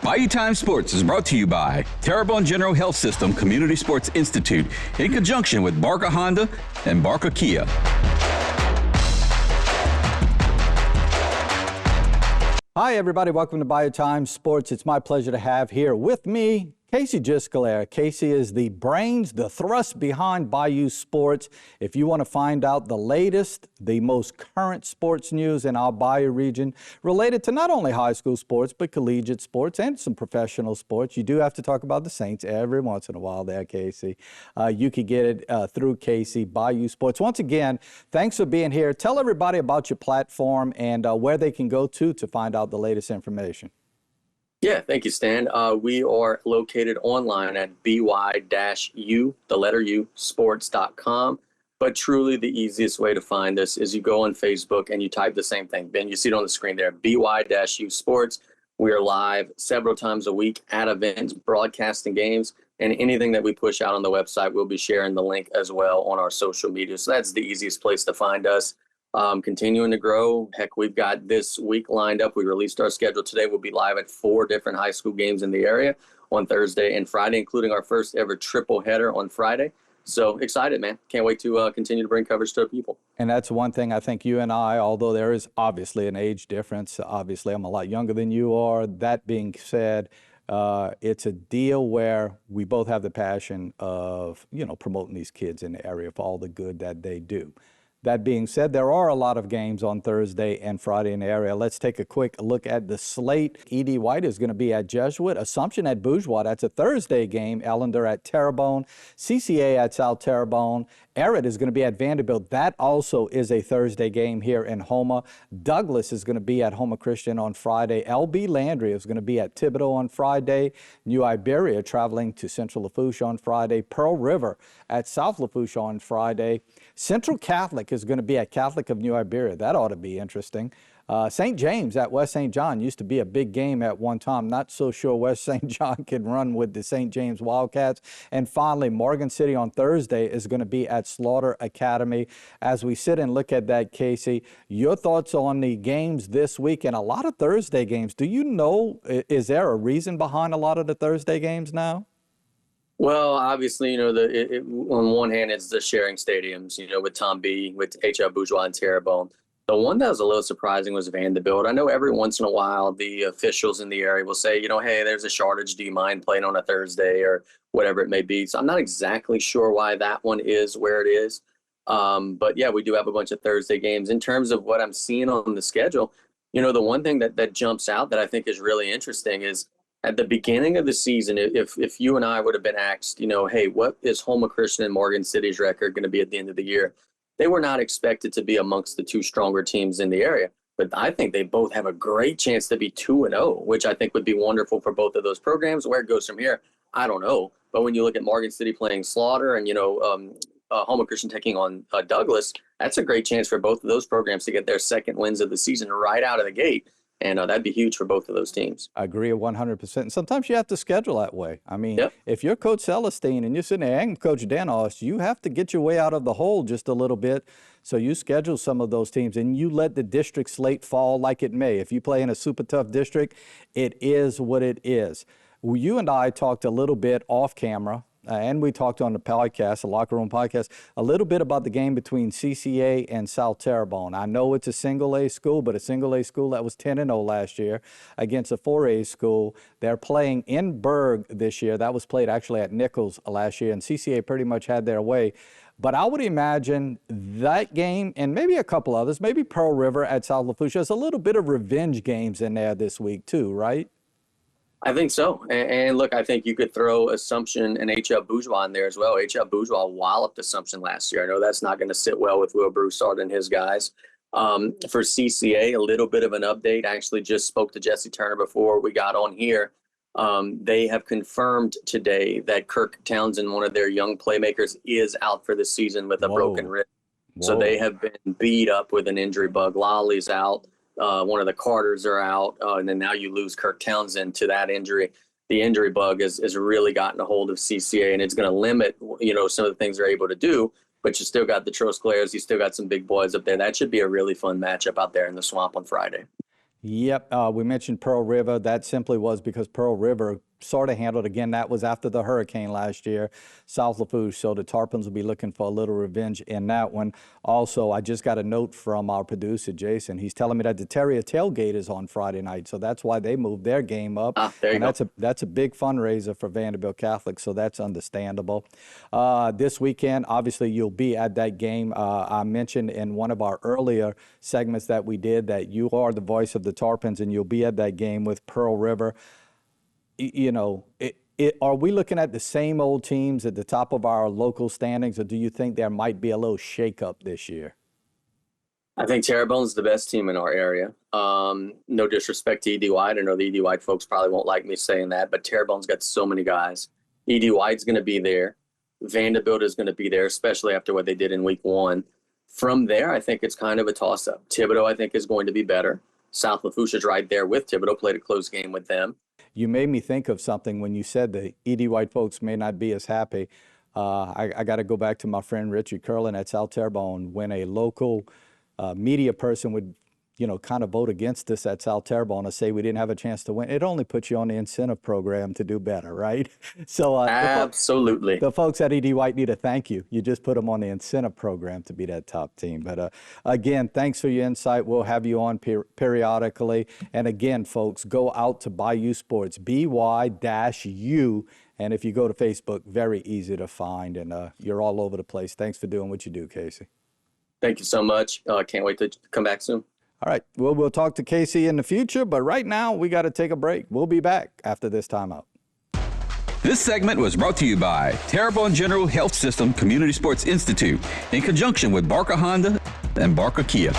Bayou Time Sports is brought to you by Terrebonne General Health System Community Sports Institute in conjunction with Barker Honda and Barker Kia. Hi, everybody. Welcome to Bayou Time Sports. It's my pleasure to have here with me Casey Gisclair. Casey is the brains, the thrust behind Bayou Sports. If you want to find out the latest, the most current sports news in our Bayou region related to not only high school sports, but collegiate sports and some professional sports, you do have to talk about the Saints every once in a while there, Casey. You can get it through Casey, Bayou Sports. Once again, thanks for being here. Tell everybody about your platform and where they can go to find out the latest information. Yeah, thank you, Stan. We are located online at by-u, the letter U, sports.com. But truly the easiest way to find us is you go on Facebook and you type the same thing. Ben, you see it on the screen there, by-u sports. We are live several times a week at events, broadcasting games, and anything that we push out on the website, we'll be sharing the link as well on our social media. So that's the easiest place to find us. Continuing to grow. Heck, we've got this week lined up. We released our schedule today. We'll be live at 4 different high school games in the area on Thursday and Friday, including our first ever triple header on Friday. So excited, man. Can't wait to continue to bring coverage to our people. And that's one thing I think you and I, although there is obviously an age difference, obviously I'm a lot younger than you are. That being said, it's a deal where we both have the passion of, promoting these kids in the area for all the good that they do. That being said, there are a lot of games on Thursday and Friday in the area. Let's take a quick look at the slate. E.D. White is going to be at Jesuit, Assumption at Bourgeois. That's a Thursday game. Ellender at Terrebonne, CCA at South Terrebonne. Everett is going to be at Vanderbilt. That also is a Thursday game here in Houma. Douglas is going to be at Houma Christian on Friday. L.B. Landry is going to be at Thibodaux on Friday. New Iberia traveling to Central Lafourche on Friday. Pearl River at South Lafourche on Friday. Central Catholic is going to be at Catholic of New Iberia. That ought to be interesting. St. James at West St. John used to be a big game at one time. Not so sure West St. John can run with the St. James Wildcats. And finally, Morgan City on Thursday is going to be at Slaughter Academy. As we sit and look at that, Casey, your thoughts on the games this week and a lot of Thursday games. Do you know, is there a reason behind a lot of the Thursday games now? Well, obviously, on one hand, it's the sharing stadiums, with Tom B, with H.L. Bourgeois and Terrebonne. The one that was a little surprising was Vanderbilt. I know every once in a while the officials in the area will say, hey, there's a shortage. Do you mind playing on a Thursday or whatever it may be? So I'm not exactly sure why that one is where it is. But, yeah, we do have a bunch of Thursday games. In terms of what I'm seeing on the schedule, the one thing that jumps out that I think is really interesting is at the beginning of the season, if you and I would have been asked, hey, what is Houma Christian and Morgan City's record going to be at the end of the year? They were not expected to be amongst the two stronger teams in the area. But I think they both have a great chance to be 2-0, which I think would be wonderful for both of those programs. Where it goes from here, I don't know. But when you look at Morgan City playing Slaughter and, Houma Christian taking on Douglas, that's a great chance for both of those programs to get their second wins of the season right out of the gate. And that'd be huge for both of those teams. I agree 100%. And sometimes you have to schedule that way. I mean, yep. If you're Coach Celestine and you're sitting there and Coach Danos, you have to get your way out of the hole just a little bit. So you schedule some of those teams and you let the district slate fall like it may. If you play in a super tough district, it is what it is. Well, you and I talked a little bit off camera. And we talked on the podcast, the Locker Room podcast, a little bit about the game between CCA and South Terrebonne. I know it's a single-A school, but a single-A school that was 10-0 last year against a 4A school. They're playing in Berg this year. That was played actually at Nichols last year, and CCA pretty much had their way. But I would imagine that game and maybe a couple others, maybe Pearl River at South Lafourche, there's a little bit of revenge games in there this week too, right? I think so. And look, I think you could throw Assumption and H.L. Bourgeois in there as well. H.L. Bourgeois walloped Assumption last year. I know that's not going to sit well with Will Broussard and his guys. For CCA, a little bit of an update. I actually just spoke to Jesse Turner before we got on here. They have confirmed today that Kirk Townsend, one of their young playmakers, is out for the season with a broken rib. So they have been beat up with an injury bug. Lolly's out. One of the Carters are out, and then now you lose Kirk Townsend to that injury. The injury bug has really gotten a hold of CCA, and it's going to limit, some of the things they're able to do. But you still got the Gisclairs, you still got some big boys up there. That should be a really fun matchup out there in the swamp on Friday. Yep, we mentioned Pearl River. That simply was because Pearl River sort of handled, again, that was after the hurricane last year, South Lafourche, so the Tarpons will be looking for a little revenge in that one. Also, I just got a note from our producer, Jason. He's telling me that the Terrier Tailgate is on Friday night, so that's why they moved their game up. There you and go. That's a big fundraiser for Vanderbilt Catholic, so that's understandable. This weekend, obviously, you'll be at that game. I mentioned in one of our earlier segments that we did that you are the voice of the Tarpons, and you'll be at that game with Pearl River. You know, are we looking at the same old teams at the top of our local standings, or do you think there might be a little shakeup this year? I think Terrebonne's the best team in our area. No disrespect to E.D. White. I know the E.D. White folks probably won't like me saying that, but Terrebonne's got so many guys. E.D. White's going to be there. Vanderbilt is going to be there, especially after what they did in week 1. From there, I think it's kind of a toss-up. Thibodaux, I think, is going to be better. South Lafourche is right there with Thibodaux, played a close game with them. You made me think of something when you said the E.D. White folks may not be as happy. I got to go back to my friend Richard Curlin at South Terrebonne. When a local media person would, you know, kind of vote against us at South Terrebonne and say we didn't have a chance to win, it only puts you on the incentive program to do better, right? So absolutely, the folks at E.D. White need to thank you. You just put them on the incentive program to be that top team. But again, thanks for your insight. We'll have you on periodically. And again, folks, go out to Bayou Sports, BY-U. And if you go to Facebook, very easy to find. And you're all over the place. Thanks for doing what you do, Casey. Thank you so much. Can't wait to come back soon. All right. Well, we'll talk to Casey in the future, but right now we got to take a break. We'll be back after this timeout. This segment was brought to you by Terrebonne General Health System Community Sports Institute in conjunction with Barker Honda and Barker Kia.